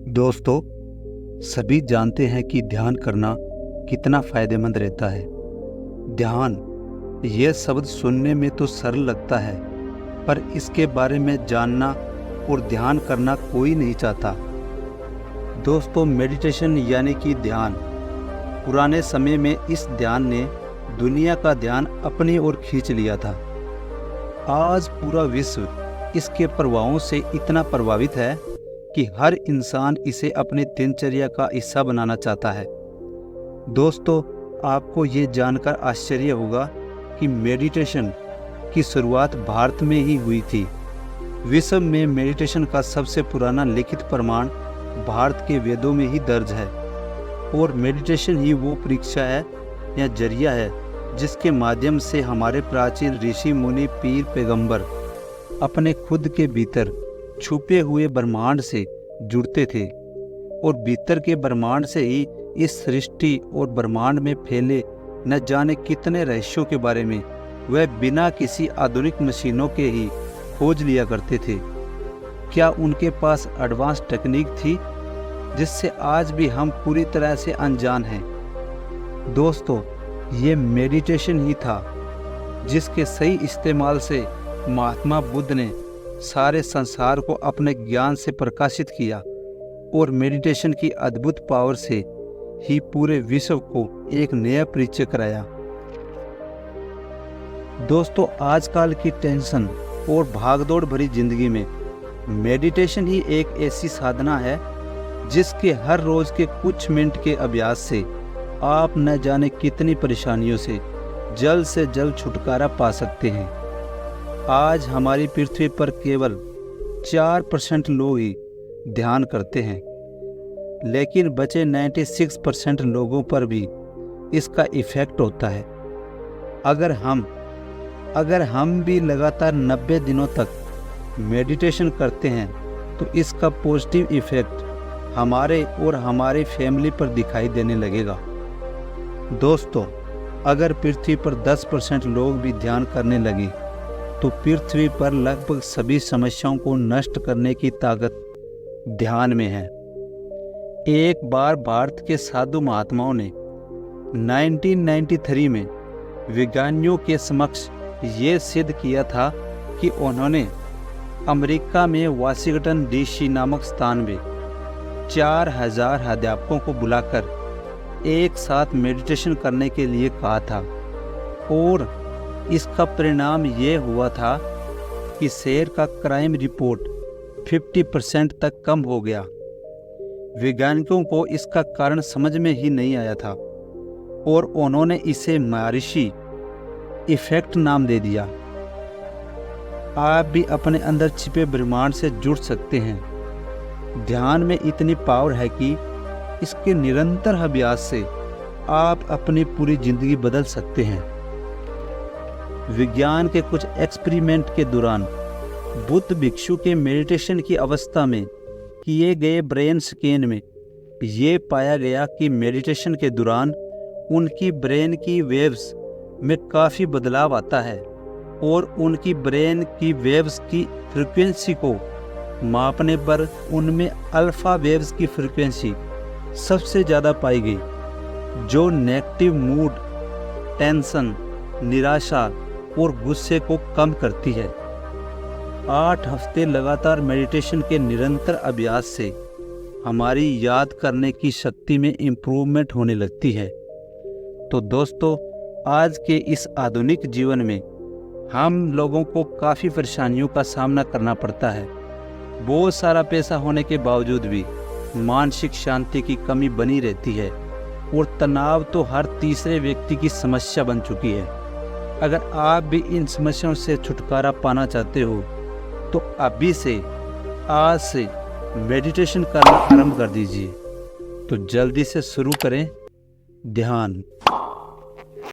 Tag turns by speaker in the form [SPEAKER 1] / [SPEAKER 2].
[SPEAKER 1] दोस्तों, सभी जानते हैं कि ध्यान करना कितना फ़ायदेमंद रहता है। ध्यान यह शब्द सुनने में तो सरल लगता है, पर इसके बारे में जानना और ध्यान करना कोई नहीं चाहता। दोस्तों, मेडिटेशन यानी कि ध्यान, पुराने समय में इस ध्यान ने दुनिया का ध्यान अपनी ओर खींच लिया था। आज पूरा विश्व इसके प्रभावों से इतना प्रभावित है कि हर इंसान इसे अपने दिनचर्या का हिस्सा बनाना चाहता है। दोस्तों, आपको ये जानकर आश्चर्य होगा कि मेडिटेशन की शुरुआत भारत में ही हुई थी। विश्व में मेडिटेशन का सबसे पुराना लिखित प्रमाण भारत के वेदों में ही दर्ज है, और मेडिटेशन ही वो परीक्षा है या जरिया है जिसके माध्यम से हमारे प्राचीन ऋषि मुनि पीर पैगंबर अपने खुद के भीतर छुपे हुए ब्रह्मांड से जुड़ते थे, और भीतर के ब्रह्मांड से ही इस सृष्टि और ब्रह्मांड में फैले न जाने कितने रहस्यों के बारे में वह बिना किसी आधुनिक मशीनों के ही खोज लिया करते थे। क्या उनके पास एडवांस टेक्निक थी जिससे आज भी हम पूरी तरह से अनजान हैं? दोस्तों, ये मेडिटेशन ही था जिसके सही इस्तेमाल से महात्मा बुद्ध ने सारे संसार को अपने ज्ञान से प्रकाशित किया, और मेडिटेशन की अद्भुत पावर से ही पूरे विश्व को एक नया परिचय कराया। दोस्तों, आजकल की टेंशन और भागदौड़ भरी जिंदगी में मेडिटेशन ही एक ऐसी साधना है जिसके हर रोज के कुछ मिनट के अभ्यास से आप न जाने कितनी परेशानियों से जल्द छुटकारा पा सकते हैं। आज हमारी पृथ्वी पर केवल 4% लोग ही ध्यान करते हैं, लेकिन बचे 96% लोगों पर भी इसका इफ़ेक्ट होता है। अगर हम भी लगातार 90 दिनों तक मेडिटेशन करते हैं तो इसका पॉजिटिव इफ़ेक्ट हमारे और हमारी फैमिली पर दिखाई देने लगेगा। दोस्तों, अगर पृथ्वी पर 10% लोग भी ध्यान करने लगे तो पृथ्वी पर लगभग सभी समस्याओं को नष्ट करने की ताकत ध्यान में है। एक बार भारत के साधु महात्माओं ने 1993 में विज्ञानियों के समक्ष ये सिद्ध किया था कि उन्होंने अमेरिका में वाशिंगटन डीसी नामक स्थान में 4000 अध्यापकों को बुलाकर एक साथ मेडिटेशन करने के लिए कहा था, और इसका परिणाम ये हुआ था कि शहर का क्राइम रिपोर्ट 50% तक कम हो गया। वैज्ञानिकों को इसका कारण समझ में ही नहीं आया था, और उन्होंने इसे महर्षि इफेक्ट नाम दे दिया। आप भी अपने अंदर छिपे ब्रह्मांड से जुड़ सकते हैं। ध्यान में इतनी पावर है कि इसके निरंतर अभ्यास से आप अपनी पूरी जिंदगी बदल सकते हैं। विज्ञान के कुछ एक्सपेरिमेंट के दौरान बुद्ध भिक्षु के मेडिटेशन की अवस्था में किए गए ब्रेन स्कैन में ये पाया गया कि मेडिटेशन के दौरान उनकी ब्रेन की वेव्स में काफ़ी बदलाव आता है, और उनकी ब्रेन की वेव्स की फ्रीक्वेंसी को मापने पर उनमें अल्फा वेव्स की फ्रीक्वेंसी सबसे ज़्यादा पाई गई, जो नेगेटिव मूड, टेंशन, निराशा और गुस्से को कम करती है। 8 हफ्ते लगातार मेडिटेशन के निरंतर अभ्यास से हमारी याद करने की शक्ति में इम्प्रूवमेंट होने लगती है। तो दोस्तों, आज के इस आधुनिक जीवन में हम लोगों को काफ़ी परेशानियों का सामना करना पड़ता है। बहुत सारा पैसा होने के बावजूद भी मानसिक शांति की कमी बनी रहती है, और तनाव तो हर तीसरे व्यक्ति की समस्या बन चुकी है। अगर आप भी इन समस्याओं से छुटकारा पाना चाहते हो तो अभी से, आज से मेडिटेशन करना आरंभ कर दीजिए। तो जल्दी से शुरू करें ध्यान।